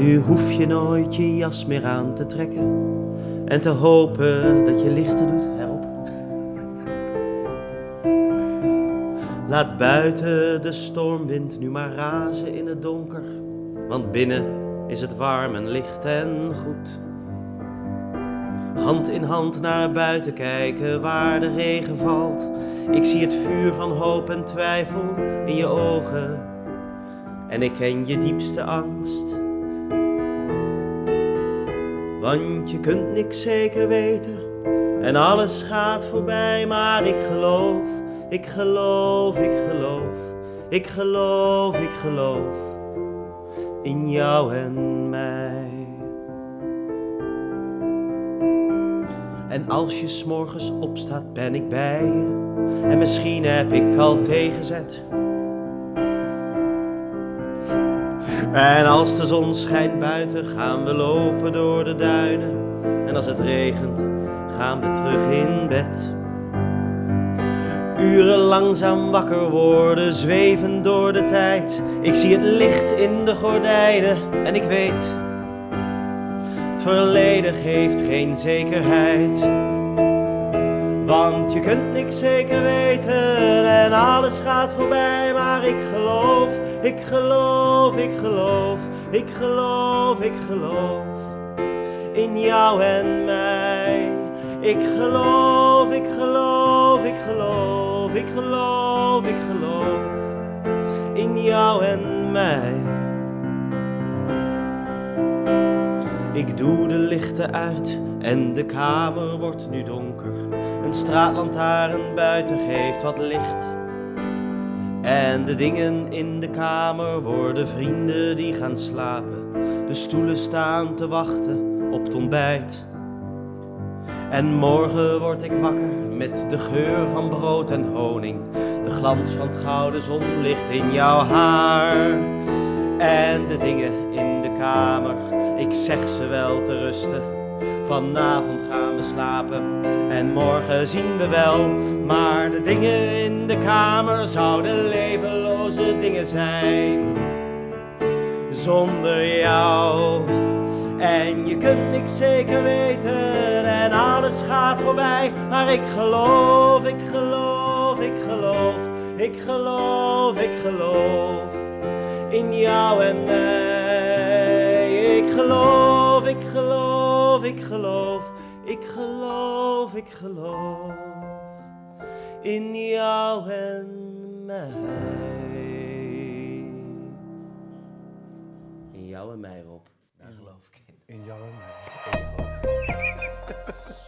Nu hoef je nooit je jas meer aan te trekken en te hopen dat je lichten doet. Help. Laat buiten de stormwind nu maar razen in het donker, want binnen is het warm en licht en goed. Hand in hand naar buiten kijken waar de regen valt. Ik zie het vuur van hoop en twijfel in je ogen en ik ken je diepste angst. Want je kunt niks zeker weten en alles gaat voorbij, maar ik geloof, ik geloof, ik geloof, ik geloof, ik geloof in jou en mij. En als je 's morgens opstaat ben ik bij je en misschien heb ik al tegenzet. En als de zon schijnt buiten gaan we lopen door de duinen. En als het regent gaan we terug in bed. Uren langzaam wakker worden, zweven door de tijd. Ik zie het licht in de gordijnen en ik weet, het verleden geeft geen zekerheid. Want je kunt niks zeker weten en alles gaat voorbij. Maar ik geloof, ik geloof, ik geloof, ik geloof, ik geloof in jou en mij. Ik geloof, ik geloof, ik geloof, ik geloof, ik geloof in jou en mij. Ik doe de lichten uit en de kamer wordt nu donker. Een straatlantaarn buiten geeft wat licht. En de dingen in de kamer worden vrienden die gaan slapen. De stoelen staan te wachten op het ontbijt. En morgen word ik wakker met de geur van brood en honing. De glans van het gouden zonlicht in jouw haar. En de dingen in de kamer, ik zeg ze wel te rusten. Vanavond gaan we slapen en morgen zien we wel. Maar de dingen in de kamer zouden levenloze dingen zijn zonder jou. En je kunt niks zeker weten en alles gaat voorbij. Maar ik geloof, ik geloof, ik geloof, ik geloof, ik geloof in jou en mij. Ik geloof, ik geloof, ik geloof, ik geloof, ik geloof in jou en mij. In jou en mij, Rob. Daar geloof ik in. In jou en mij. In jou en mij.